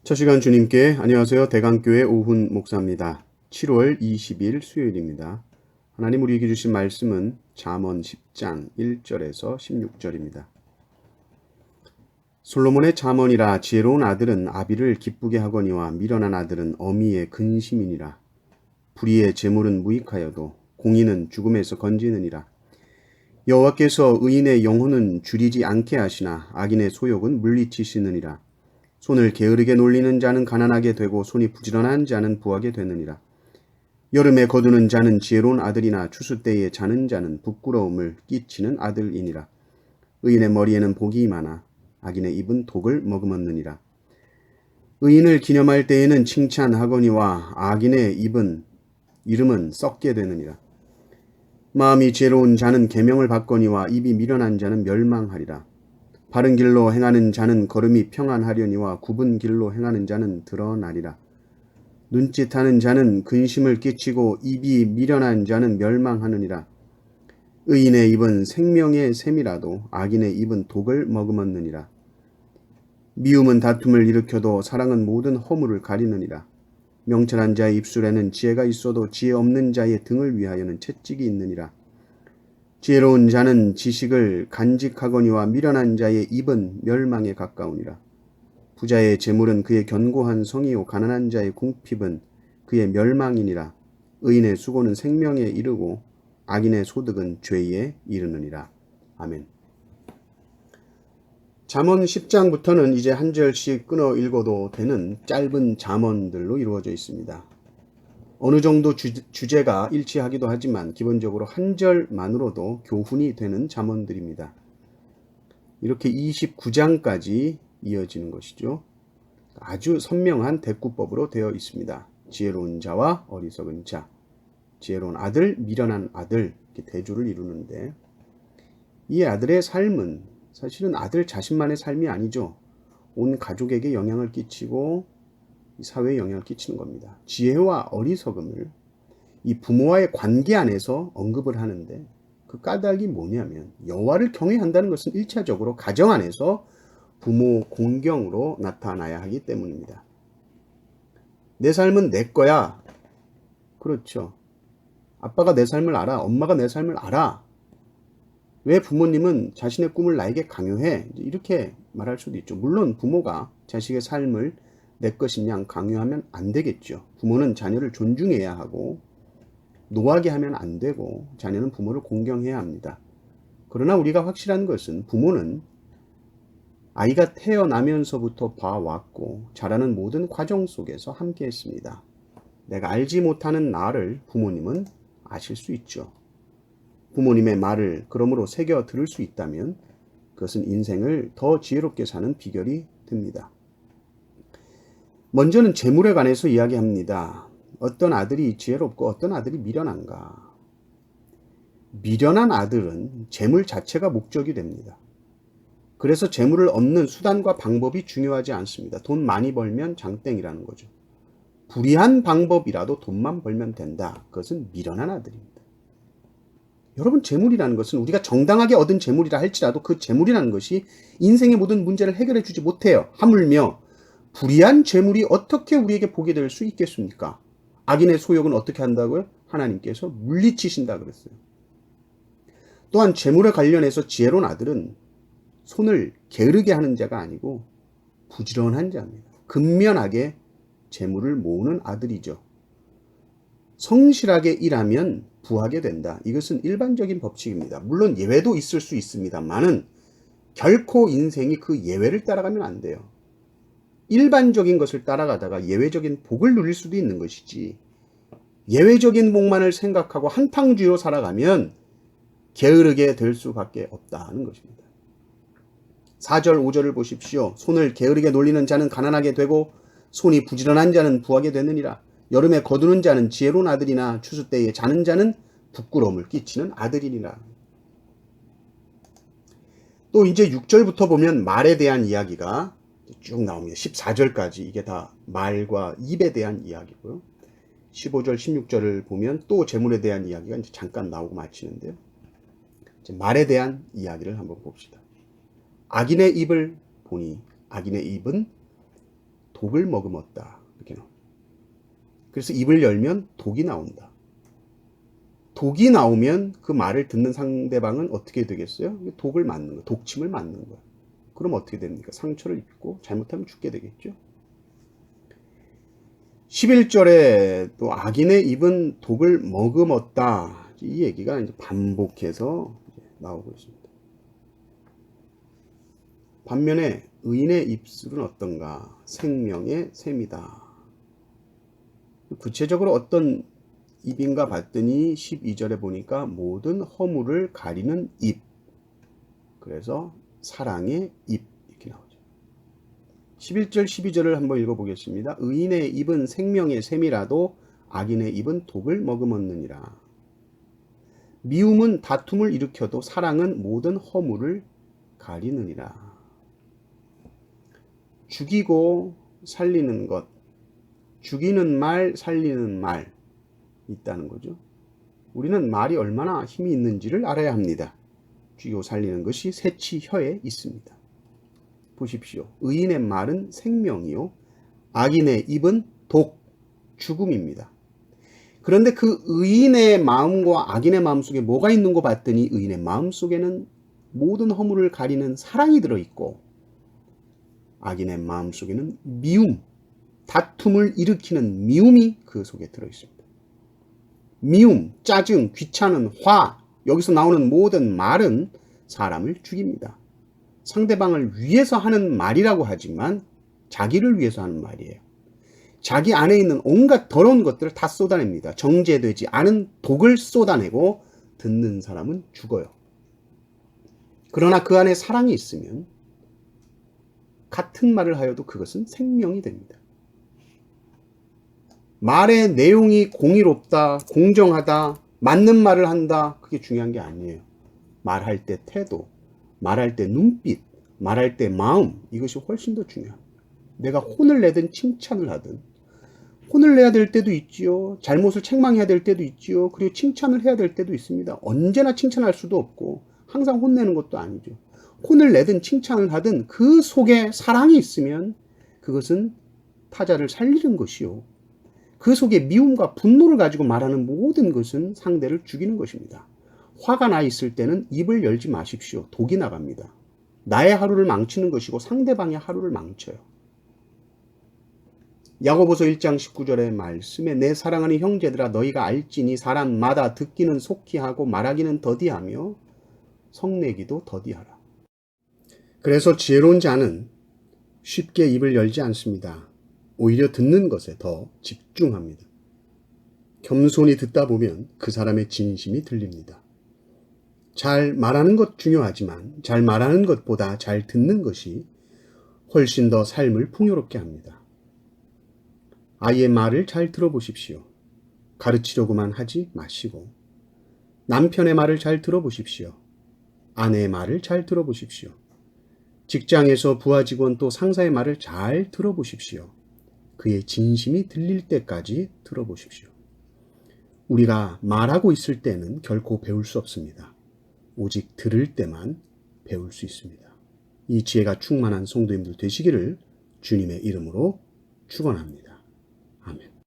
첫 시간 주님께 안녕하세요. 대강교회 오훈 목사입니다. 7월 20일 수요일입니다. 하나님 우리에게 주신 말씀은 잠언 10장 1절에서 16절입니다. 솔로몬의 잠언이라 지혜로운 아들은 아비를 기쁘게 하거니와 미련한 아들은 어미의 근심이니라. 불의의 재물은 무익하여도 공의는 죽음에서 건지느니라. 여호와께서 의인의 영혼은 줄이지 않게 하시나 악인의 소욕은 물리치시느니라. 손을 게으르게 놀리는 자는 가난하게 되고 손이 부지런한 자는 부하게 되느니라. 여름에 거두는 자는 지혜로운 아들이나 추수 때에 자는 자는 부끄러움을 끼치는 아들이니라. 의인의 머리에는 복이 많아 악인의 입은 독을 머금었느니라. 의인을 기념할 때에는 칭찬하거니와 악인의 이름은 썩게 되느니라. 마음이 지혜로운 자는 계명을 받거니와 입이 미련한 자는 멸망하리라. 바른 길로 행하는 자는 걸음이 평안하려니와 굽은 길로 행하는 자는 드러나리라. 눈짓하는 자는 근심을 끼치고 입이 미련한 자는 멸망하느니라. 의인의 입은 생명의 샘이라도 악인의 입은 독을 머금었느니라. 미움은 다툼을 일으켜도 사랑은 모든 허물을 가리느니라. 명철한 자의 입술에는 지혜가 있어도 지혜 없는 자의 등을 위하여는 채찍이 있느니라. 지혜로운 자는 지식을 간직하거니와 미련한 자의 입은 멸망에 가까우니라. 부자의 재물은 그의 견고한 성이요 가난한 자의 궁핍은 그의 멸망이니라. 의인의 수고는 생명에 이르고 악인의 소득은 죄에 이르느니라. 아멘. 잠언 10장부터는 이제 한 절씩 끊어 읽어도 되는 짧은 잠언들로 이루어져 있습니다. 어느 정도 주제가 일치하기도 하지만 기본적으로 한 절만으로도 교훈이 되는 잠언들입니다. 이렇게 29장까지 이어지는 것이죠. 아주 선명한 대꾸법으로 되어 있습니다. 지혜로운 자와 어리석은 자, 지혜로운 아들, 미련한 아들, 이렇게 대조를 이루는데, 이 아들의 삶은 사실은 아들 자신만의 삶이 아니죠. 온 가족에게 영향을 끼치고 사회에 영향을 끼치는 겁니다. 지혜와 어리석음을 이 부모와의 관계 안에서 언급을 하는데, 그 까닭이 뭐냐면 여호와를 경외한다는 것은 1차적으로 가정 안에서 부모 공경으로 나타나야 하기 때문입니다. 내 삶은 내 거야. 그렇죠. 아빠가 내 삶을 알아. 엄마가 내 삶을 알아. 왜 부모님은 자신의 꿈을 나에게 강요해? 이렇게 말할 수도 있죠. 물론 부모가 자식의 삶을 내 것인 양 강요하면 안 되겠죠. 부모는 자녀를 존중해야 하고 노하게 하면 안 되고 자녀는 부모를 공경해야 합니다. 그러나 우리가 확실한 것은 부모는 아이가 태어나면서부터 봐왔고 자라는 모든 과정 속에서 함께 했습니다. 내가 알지 못하는 나를 부모님은 아실 수 있죠. 부모님의 말을 그러므로 새겨 들을 수 있다면 그것은 인생을 더 지혜롭게 사는 비결이 됩니다. 먼저는 재물에 관해서 이야기합니다. 어떤 아들이 지혜롭고 어떤 아들이 미련한가? 미련한 아들은 재물 자체가 목적이 됩니다. 그래서 재물을 얻는 수단과 방법이 중요하지 않습니다. 돈 많이 벌면 장땡이라는 거죠. 불의한 방법이라도 돈만 벌면 된다. 그것은 미련한 아들입니다. 여러분, 재물이라는 것은 우리가 정당하게 얻은 재물이라 할지라도 그 재물이라는 것이 인생의 모든 문제를 해결해 주지 못해요. 하물며 불의한 재물이 어떻게 우리에게 복이 될 수 있겠습니까? 악인의 소욕은 어떻게 한다고요? 하나님께서 물리치신다 그랬어요. 또한 재물에 관련해서 지혜로운 아들은 손을 게으르게 하는 자가 아니고 부지런한 자입니다. 근면하게 재물을 모으는 아들이죠. 성실하게 일하면 부하게 된다. 이것은 일반적인 법칙입니다. 물론 예외도 있을 수 있습니다만은 결코 인생이 그 예외를 따라가면 안 돼요. 일반적인 것을 따라가다가 예외적인 복을 누릴 수도 있는 것이지, 예외적인 복만을 생각하고 한탕주의로 살아가면 게으르게 될 수밖에 없다는 것입니다. 4절 5절을 보십시오. 손을 게으르게 놀리는 자는 가난하게 되고 손이 부지런한 자는 부하게 되느니라. 여름에 거두는 자는 지혜로운 아들이나 추수 때에 자는 자는 부끄러움을 끼치는 아들이니라. 또 이제 6절부터 보면 말에 대한 이야기가 쭉 나옵니다. 14절까지 이게 다 말과 입에 대한 이야기고요. 15절, 16절을 보면 또 재물에 대한 이야기가 이제 잠깐 나오고 마치는데요. 이제 말에 대한 이야기를 한번 봅시다. 악인의 입을 보니 악인의 입은 독을 머금었다. 이렇게 나옵니다. 그래서 입을 열면 독이 나온다. 독이 나오면 그 말을 듣는 상대방은 어떻게 되겠어요? 독을 맞는 거, 독침을 맞는 거예요. 그럼 어떻게 됩니까? 상처를 입고 잘못하면 죽게 되겠죠. 11절에 또 악인의 입은 독을 머금었다. 이 얘기가 이제 반복해서 나오고 있습니다. 반면에 의인의 입술은 어떤가? 생명의 샘이다. 구체적으로 어떤 입인가 봤더니 12절에 보니까 모든 허물을 가리는 입. 그래서 사랑의 입 이렇게 나오죠. 11절 12절을 한번 읽어보겠습니다. 의인의 입은 생명의 샘이라도 악인의 입은 독을 머금었느니라. 미움은 다툼을 일으켜도 사랑은 모든 허물을 가리느니라. 죽이고 살리는 것, 죽이는 말, 살리는 말 있다는 거죠. 우리는 말이 얼마나 힘이 있는지를 알아야 합니다. 죽이고 살리는 것이 새치 혀에 있습니다. 보십시오. 의인의 말은 생명이요, 악인의 입은 독, 죽음입니다. 그런데 그 의인의 마음과 악인의 마음 속에 뭐가 있는 거 봤더니 의인의 마음 속에는 모든 허물을 가리는 사랑이 들어있고 악인의 마음 속에는 미움, 다툼을 일으키는 미움이 그 속에 들어있습니다. 미움, 짜증, 귀찮은, 화, 여기서 나오는 모든 말은 사람을 죽입니다. 상대방을 위해서 하는 말이라고 하지만 자기를 위해서 하는 말이에요. 자기 안에 있는 온갖 더러운 것들을 다 쏟아냅니다. 정제되지 않은 독을 쏟아내고 듣는 사람은 죽어요. 그러나 그 안에 사랑이 있으면 같은 말을 하여도 그것은 생명이 됩니다. 말의 내용이 공의롭다, 공정하다, 맞는 말을 한다, 그게 중요한 게 아니에요. 말할 때 태도, 말할 때 눈빛, 말할 때 마음, 이것이 훨씬 더 중요합니다. 내가 혼을 내든 칭찬을 하든, 혼을 내야 될 때도 있지요. 잘못을 책망해야 될 때도 있지요. 그리고 칭찬을 해야 될 때도 있습니다. 언제나 칭찬할 수도 없고 항상 혼내는 것도 아니죠. 혼을 내든 칭찬을 하든 그 속에 사랑이 있으면 그것은 타자를 살리는 것이요. 그 속에 미움과 분노를 가지고 말하는 모든 것은 상대를 죽이는 것입니다. 화가 나 있을 때는 입을 열지 마십시오. 독이 나갑니다. 나의 하루를 망치는 것이고 상대방의 하루를 망쳐요. 야고보서 1장 19절의 말씀에 내 사랑하는 형제들아 너희가 알지니 사람마다 듣기는 속히 하고 말하기는 더디하며 성내기도 더디하라. 그래서 지혜로운 자는 쉽게 입을 열지 않습니다. 오히려 듣는 것에 더 집중합니다. 겸손히 듣다 보면 그 사람의 진심이 들립니다. 잘 말하는 것 중요하지만 잘 말하는 것보다 잘 듣는 것이 훨씬 더 삶을 풍요롭게 합니다. 아이의 말을 잘 들어보십시오. 가르치려고만 하지 마시고 남편의 말을 잘 들어보십시오. 아내의 말을 잘 들어보십시오. 직장에서 부하 직원 또 상사의 말을 잘 들어보십시오. 그의 진심이 들릴 때까지 들어보십시오. 우리가 말하고 있을 때는 결코 배울 수 없습니다. 오직 들을 때만 배울 수 있습니다. 이 지혜가 충만한 성도님들 되시기를 주님의 이름으로 축원합니다. 아멘.